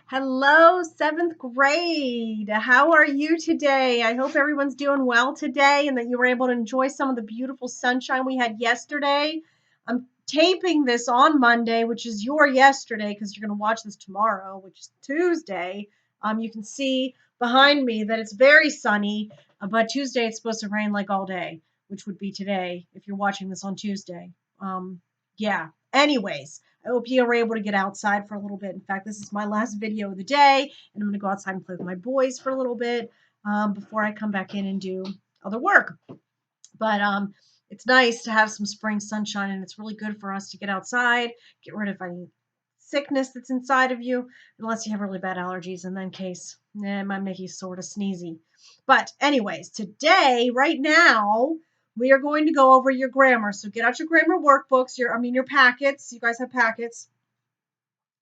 Hello, seventh grade. How are you today? I hope everyone's doing well today and that you were able to enjoy some of the beautiful sunshine we had yesterday. I'm taping this on Monday, which is your yesterday because you're going to watch this tomorrow, which is Tuesday. You can see behind me that it's very sunny, but Tuesday it's supposed to rain like all day, which would be today if you're watching this on Tuesday. Yeah. Anyways. I hope you were able to get outside for a little bit. In fact, this is my last video of the day, and I'm going to go outside and play with my boys for a little bit before I come back in and do other work. But it's nice to have some spring sunshine, and it's really good for us to get outside, get rid of any sickness that's inside of you, unless you have really bad allergies, in that case, it might make you sort of sneezy. But anyways, today, right now, we are going to go over your grammar. So get out your grammar workbooks, your packets. You guys have packets.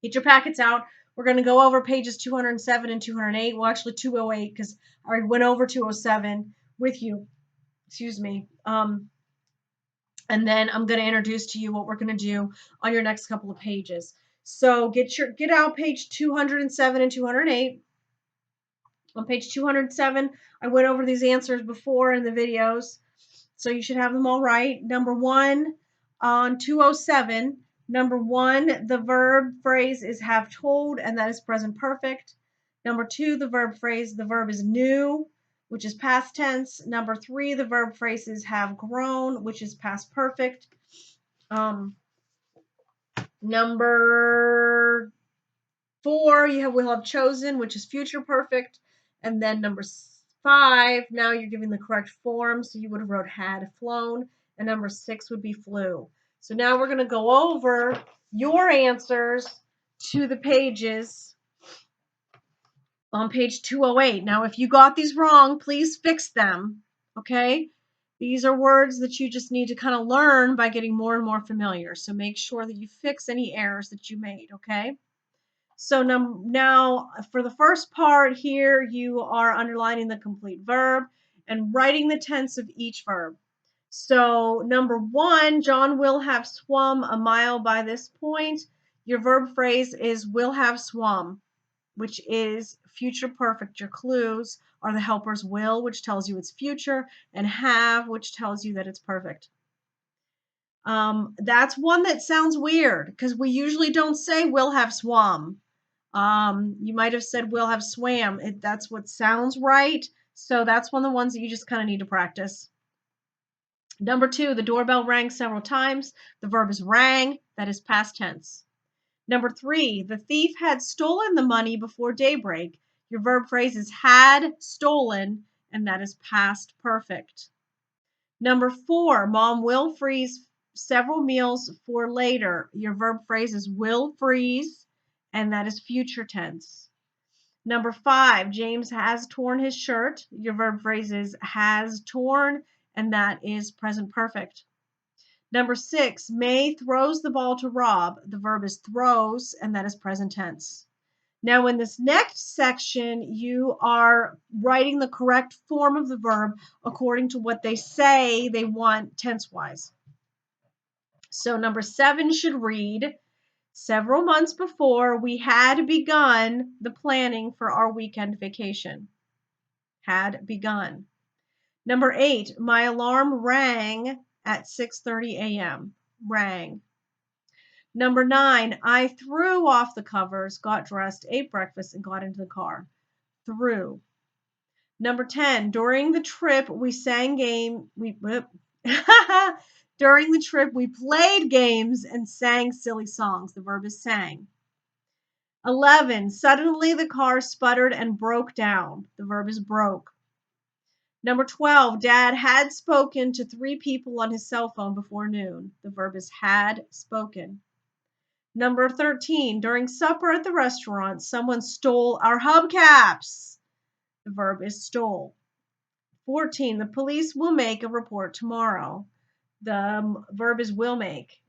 Get your packets out. We're going to go over pages 207 and 208. Well, actually 208 because I already went over 207 with you. Excuse me. And then I'm going to introduce to you what we're going to do on your next couple of pages. So get out page 207 and 208. On page 207, I went over these answers before in the videos, so you should have them all right. Number one, on 207, number one, the verb phrase is have told, and that is present perfect. Number two, the verb is knew, which is past tense. Number three, the verb phrase is have grown, which is past perfect. Number four, will have chosen, which is future perfect. And then number five, now you're giving the correct form. So you would have wrote had flown. And number six would be flew. So now we're going to go over your answers to the pages on page 208. Now, if you got these wrong, please fix them. Okay? These are words that you just need to kind of learn by getting more and more familiar. So make sure that you fix any errors that you made. Okay? So now for the first part here, you are underlining the complete verb and writing the tense of each verb. So number one, John will have swum a mile by this point. Your verb phrase is will have swum, which is future perfect. Your clues are the helpers will, which tells you it's future, and have, which tells you that it's perfect. That's one that sounds weird because we usually don't say will have swum. You might have said will have swam. That's what sounds right. So that's one of the ones that you just kind of need to practice. Number two, the doorbell rang several times. The verb is rang. That is past tense. Number three, the thief had stolen the money before daybreak. Your verb phrase is had stolen, and that is past perfect. Number four, mom will freeze several meals for later. Your verb phrase is will freeze, and that is future tense. Number five, James has torn his shirt. Your verb phrase is has torn, and that is present perfect. Number six, May throws the ball to Rob. The verb is throws, and that is present tense. Now, in this next section, you are writing the correct form of the verb according to what they say they want tense-wise. So number seven should read, several months before, we had begun the planning for our weekend vacation. Had begun. Number eight, my alarm rang at 6:30 a.m. Rang. Number nine, I threw off the covers, got dressed, ate breakfast, and got into the car. Threw. Number 10, during the trip we sang game. During the trip we played games and sang silly songs. The verb is sang. 11, suddenly the car sputtered and broke down. The verb is broke. Number 12, Dad had spoken to 3 people on his cell phone before noon. The verb is had spoken. Number 13, during supper at the restaurant, someone stole our hubcaps. The verb is stole. 14, the police will make a report tomorrow. The verb is will make.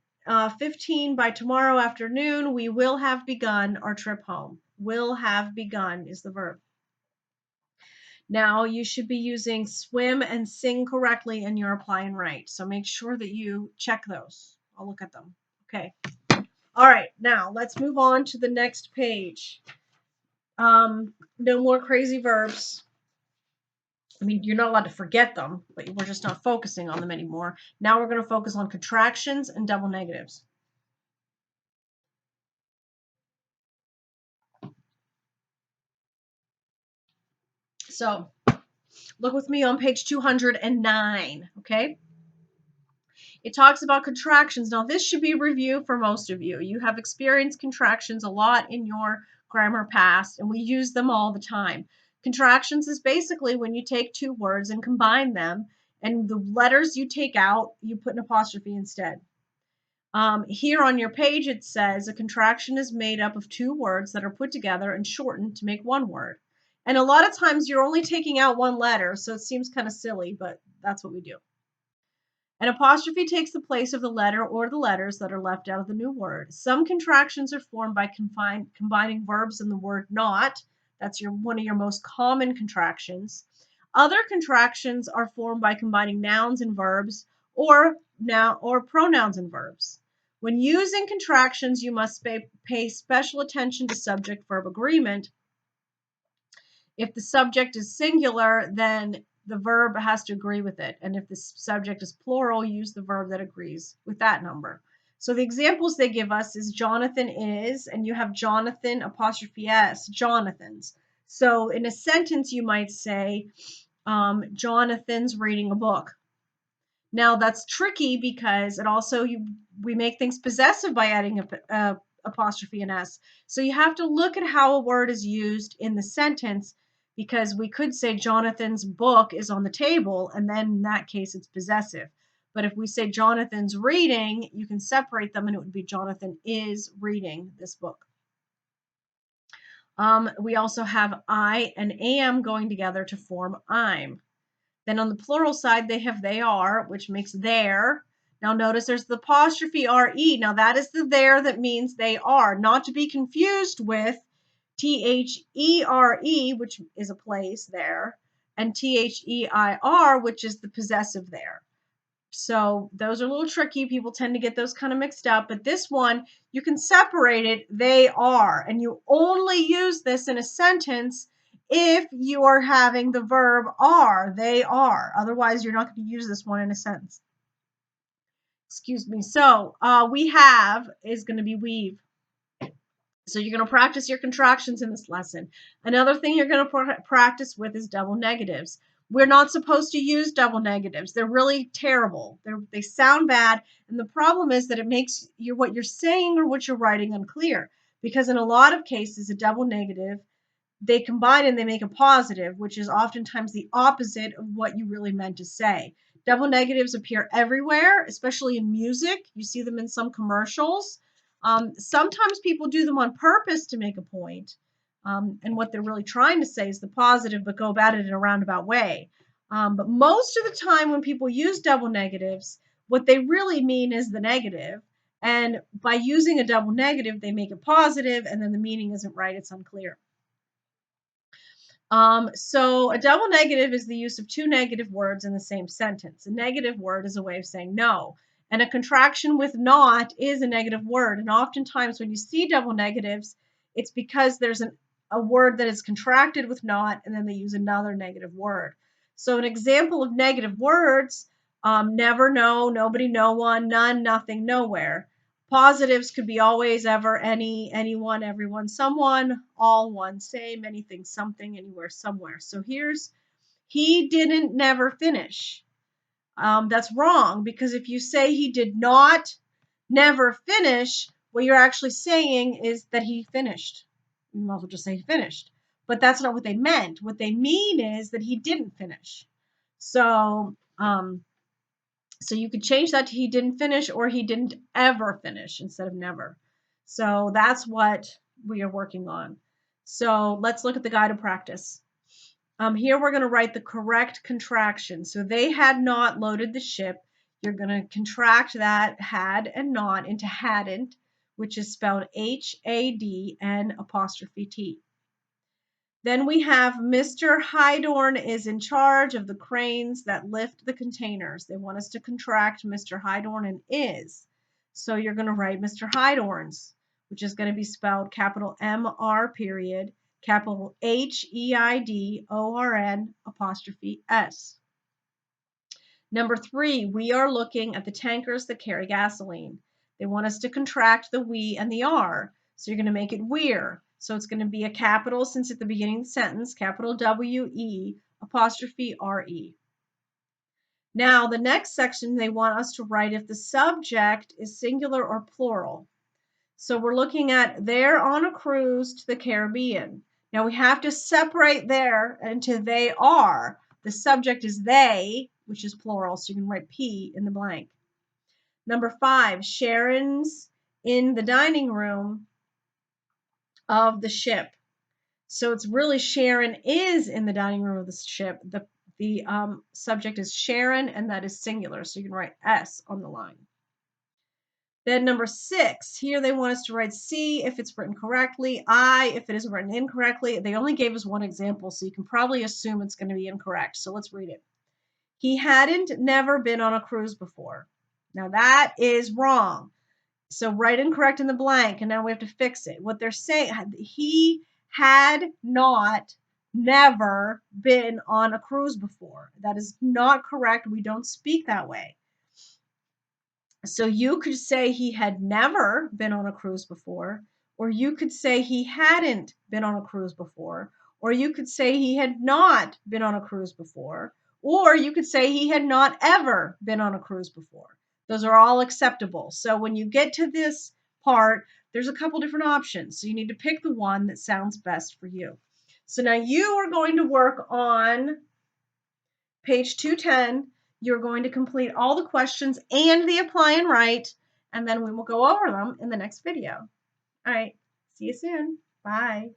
15, by tomorrow afternoon, we will have begun our trip home. Will have begun is the verb. Now you should be using swim and sing correctly and you're applying right. So make sure that you check those. I'll look at them. Okay. All right. Now let's move on to the next page. No more crazy verbs. I mean, you're not allowed to forget them, but we're just not focusing on them anymore. Now we're going to focus on contractions and double negatives. So look with me on page 209, okay? It talks about contractions. Now, this should be a review for most of you. You have experienced contractions a lot in your grammar past, and we use them all the time. Contractions is basically when you take two words and combine them, and the letters you take out, you put an apostrophe instead. Here on your page, it says a contraction is made up of two words that are put together and shortened to make one word. And a lot of times you're only taking out one letter, so it seems kind of silly, but that's what we do. An apostrophe takes the place of the letter or the letters that are left out of the new word. Some contractions are formed by combining verbs in the word not. That's one of your most common contractions. Other contractions are formed by combining nouns and verbs or pronouns and verbs. When using contractions, you must pay special attention to subject-verb agreement. If the subject is singular, then the verb has to agree with it. And if the subject is plural, use the verb that agrees with that number. So the examples they give us is Jonathan is, and you have Jonathan apostrophe S, Jonathan's. So in a sentence, you might say, Jonathan's reading a book. Now that's tricky because it also we make things possessive by adding a apostrophe and S. So you have to look at how a word is used in the sentence, because we could say Jonathan's book is on the table, and then in that case it's possessive. But if we say Jonathan's reading, you can separate them and it would be Jonathan is reading this book. We also have I and am going together to form I'm. Then on the plural side, they have they are, which makes their. Now notice there's the apostrophe re. Now that is the there that means they are, not to be confused with there, which is a place there, and their, which is the possessive there. So those are a little tricky. People tend to get those kind of mixed up, but this one, you can separate it, they are, and you only use this in a sentence if you are having the verb are, they are. Otherwise, you're not going to use this one in a sentence. Excuse me. So we have is going to be we've. So you're going to practice your contractions in this lesson. Another thing you're going to practice with is double negatives. We're not supposed to use double negatives. They're really terrible. They sound bad. And the problem is that it makes what you're saying or what you're writing unclear. Because in a lot of cases, a double negative, they combine and they make a positive, which is oftentimes the opposite of what you really meant to say. Double negatives appear everywhere, especially in music. You see them in some commercials. Sometimes people do them on purpose to make a point. And what they're really trying to say is the positive, but go about it in a roundabout way. But most of the time when people use double negatives, what they really mean is the negative. And by using a double negative, they make it positive, and then the meaning isn't right. It's unclear. So a double negative is the use of two negative words in the same sentence. A negative word is a way of saying no. And a contraction with not is a negative word. And oftentimes when you see double negatives, it's because there's a word that is contracted with not, and then they use another negative word. So an example of negative words, never, no, nobody, no one, none, nothing, nowhere. Positives could be always, ever, any, anyone, everyone, someone, all, one, same, anything, something, anywhere, somewhere. So here's he didn't never finish. That's wrong, because if you say he did not never finish, what you're actually saying is that he finished. You might as well just say he finished. But that's not what they meant. What they mean is that he didn't finish. So you could change that to he didn't finish or he didn't ever finish instead of never. So that's what we are working on. So let's look at the guided practice. Here we're going to write the correct contraction. So they had not loaded the ship. You're going to contract that had and not into hadn't, which is spelled HADN''T. Then we have Mr. Hydorn is in charge of the cranes that lift the containers. They want us to contract Mr. Hydorn and is. So you're going to write Mr. Hydorn's, which is going to be spelled capital MR period, capital HEIDORN''S. Number 3, we are looking at the tankers that carry gasoline. They want us to contract the we and the are. So you're going to make it we're. So it's going to be a capital, since at the beginning of the sentence, capital WE''RE. Now, the next section, they want us to write if the subject is singular or plural. So we're looking at they're on a cruise to the Caribbean. Now we have to separate there into they are. The subject is they, which is plural, so you can write P in the blank. Number 5, Sharon's in the dining room of the ship. So it's really Sharon is in the dining room of the ship. The subject is Sharon, and that is singular, so you can write S on the line. Then number 6, here they want us to write C if it's written correctly, I if it is written incorrectly. They only gave us one example, so you can probably assume it's going to be incorrect. So let's read it. He hadn't never been on a cruise before. Now that is wrong. So write incorrect in the blank, and now we have to fix it. What they're saying, he had not never been on a cruise before. That is not correct. We don't speak that way. So you could say he had never been on a cruise before, or you could say he hadn't been on a cruise before, or you could say he had not been on a cruise before, or you could say he had not ever been on a cruise before. Those are all acceptable. So when you get to this part, there's a couple different options. So you need to pick the one that sounds best for you. So now you are going to work on page 210. You're going to complete all the questions and the apply and write, and then we will go over them in the next video. All right, see you soon. Bye.